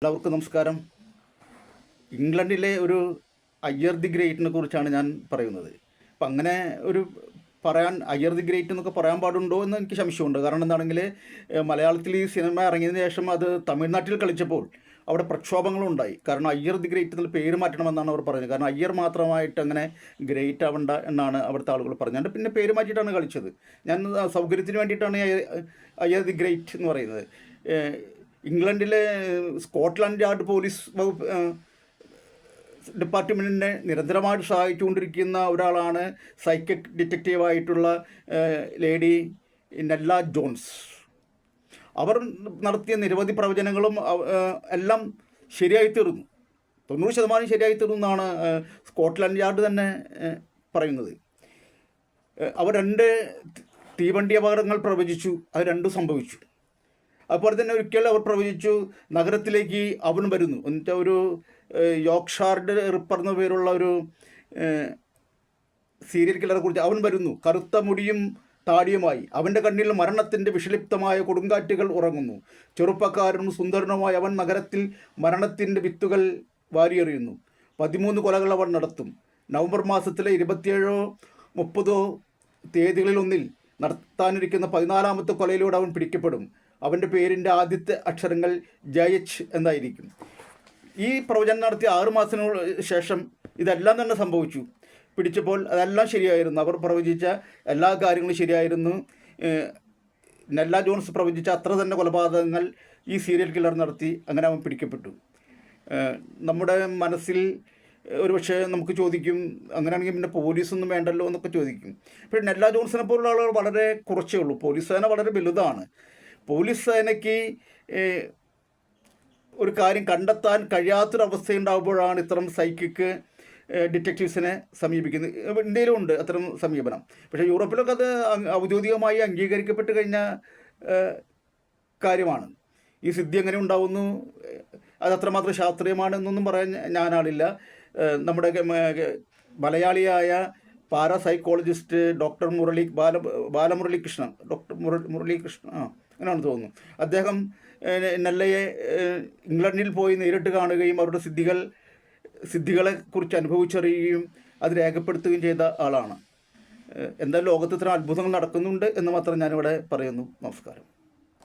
എല്ലാവർക്കും നമസ്കാരം. ഇംഗ്ലണ്ടിലെ ഒരു അയ്യർ ദി ഗ്രേറ്റിനെ കുറിച്ചാണ് ഞാൻ പറയുന്നത്. അപ്പം അങ്ങനെ ഒരു അയ്യർ ദി ഗ്രേറ്റ് എന്നൊക്കെ പറയാൻ പാടുണ്ടോ എന്ന് എനിക്ക് സംശയമുണ്ട്. കാരണം എന്താണെങ്കിൽ മലയാളത്തിൽ ഈ സിനിമ ഇറങ്ങിയതിന് ശേഷം അത് തമിഴ്നാട്ടിൽ കളിച്ചപ്പോൾ അവിടെ പ്രക്ഷോഭങ്ങളുണ്ടായി. കാരണം അയ്യർ ദി ഗ്രേറ്റ് എന്നുള്ള പേര് മാറ്റണമെന്നാണ് അവർ പറഞ്ഞത്. കാരണം അയ്യർ മാത്രമായിട്ട് അങ്ങനെ ഗ്രേറ്റ് ആവണ്ട എന്നാണ് അവിടുത്തെ ആളുകൾ പറഞ്ഞത്. പിന്നെ പേര് മാറ്റിയിട്ടാണ് കളിച്ചത്. ഞാൻ സൗകര്യത്തിന് വേണ്ടിയിട്ടാണ് അയ്യർ ദി ഗ്രേറ്റ് എന്ന് പറയുന്നത്. ഇംഗ്ലണ്ടിലെ സ്കോട്ട്ലൻഡ് യാർഡ് പോലീസ് വകുപ്പ് ഡിപ്പാർട്ട്മെൻറ്റിനെ നിരന്തരമായിട്ട് സഹായിച്ചുകൊണ്ടിരിക്കുന്ന ഒരാളാണ് സൈക്കിക് ഡിറ്റക്റ്റീവായിട്ടുള്ള ലേഡി നെല്ല ജോൺസ്. അവർ നടത്തിയ നിരവധി പ്രവചനങ്ങളും എല്ലാം ശരിയായി തീർന്നു. 90% ശരിയായി തീർന്നു എന്നാണ് സ്കോട്ട്ലൻഡ് യാർഡ് തന്നെ പറയുന്നത്. അവർ 2 തീവണ്ടി അപകടങ്ങൾ പ്രവചിച്ചു. അത് 2 സംഭവിച്ചു. അതുപോലെ തന്നെ ഒരിക്കൽ അവർ പ്രവചിച്ചു നഗരത്തിലേക്ക് അവൻ വരുന്നു. എന്നിട്ട് ഒരു യോർക്ക്ഷയർ റിപ്പർ എന്ന പേരുള്ള ഒരു സീരിയൽ കില്ലറെ കുറിച്ച് അവൻ വരുന്നു, കറുത്ത മുടിയും താടിയുമായി. അവൻ്റെ കണ്ണിൽ മരണത്തിൻ്റെ വിഷലിപ്തമായ കൊടുങ്കാറ്റുകൾ ഉറങ്ങുന്നു. ചെറുപ്പക്കാരനും സുന്ദരനുമായി അവൻ നഗരത്തിൽ മരണത്തിൻ്റെ വിത്തുകൾ വാരിയെറിയുന്നു. 13 കൊലകൾ അവൻ നടത്തും. നവംബർ മാസത്തിലെ 27-30 തീയതികളിലൊന്നിൽ നടത്താനിരിക്കുന്ന 14ാമത്തെ കൊലയിലൂടെ അവൻ പിടിക്കപ്പെടും. അവൻ്റെ പേരിൻ്റെ ആദ്യത്തെ അക്ഷരങ്ങൾ JH എന്നായിരിക്കും. ഈ പ്രവചനം നടത്തിയ 6 മാസങ്ങൾക്ക് ശേഷം ഇതെല്ലാം തന്നെ സംഭവിച്ചു. പിടിച്ചപ്പോൾ അതെല്ലാം ശരിയായിരുന്നു. അവർ പ്രവചിച്ച എല്ലാ കാര്യങ്ങളും ശരിയായിരുന്നു. നെല്ല ജോൺസ് പ്രവചിച്ച അത്ര തന്നെ കൊലപാതകങ്ങൾ ഈ സീരിയൽ കില്ലർ നടത്തി. അങ്ങനെ അവൻ പിടിക്കപ്പെട്ടു. നമ്മുടെ മനസ്സിൽ ഒരുപക്ഷെ നമുക്ക് ചോദിക്കും, അങ്ങനെയാണെങ്കിൽ പിന്നെ പോലീസൊന്നും വേണ്ടല്ലോ എന്നൊക്കെ ചോദിക്കും. പക്ഷേ നെല്ല ജോൺസിനെ പോലുള്ള ആളുകൾ വളരെ കുറച്ചേ ഉള്ളൂ. പോലീസ് സേന വളരെ വലുതാണ്. പോലീസ് സേനയ്ക്ക് ഒരു കാര്യം കണ്ടെത്താൻ കഴിയാത്തൊരവസ്ഥയുണ്ടാകുമ്പോഴാണ് ഇത്തരം സൈക്കിക് ഡിറ്റക്റ്റീവ്സിനെ സമീപിക്കുന്നത്. ഇന്ത്യയിലും ഉണ്ട് അത്തരം സമീപനം. പക്ഷേ യൂറോപ്പിലൊക്കെ അത് ഔദ്യോഗികമായി അംഗീകരിക്കപ്പെട്ട് കഴിഞ്ഞ കാര്യമാണ്. ഈ സിദ്ധി എങ്ങനെ ഉണ്ടാവുന്നു, അത് അത്രമാത്രം ശാസ്ത്രീയമാണെന്നൊന്നും പറയാൻ ഞാനാളില്ല. നമ്മുടെ മലയാളിയായ പാരാസൈക്കോളജിസ്റ്റ് ഡോക്ടർ ബാലമുരളീകൃഷ്ണൻ അങ്ങനെയാണ് തോന്നുന്നു. അദ്ദേഹം നെല്ലയെ ഇംഗ്ലണ്ടിൽ പോയി നേരിട്ട് കാണുകയും അവരുടെ സിദ്ധികളെക്കുറിച്ച് അനുഭവിച്ചറിയുകയും അത് രേഖപ്പെടുത്തുകയും ചെയ്ത ആളാണ്. എന്തായാലും ലോകത്ത് ഇത്തരം അത്ഭുതങ്ങൾ നടക്കുന്നുണ്ട് എന്ന് മാത്രം ഞാനിവിടെ പറയുന്നു. നമസ്കാരം.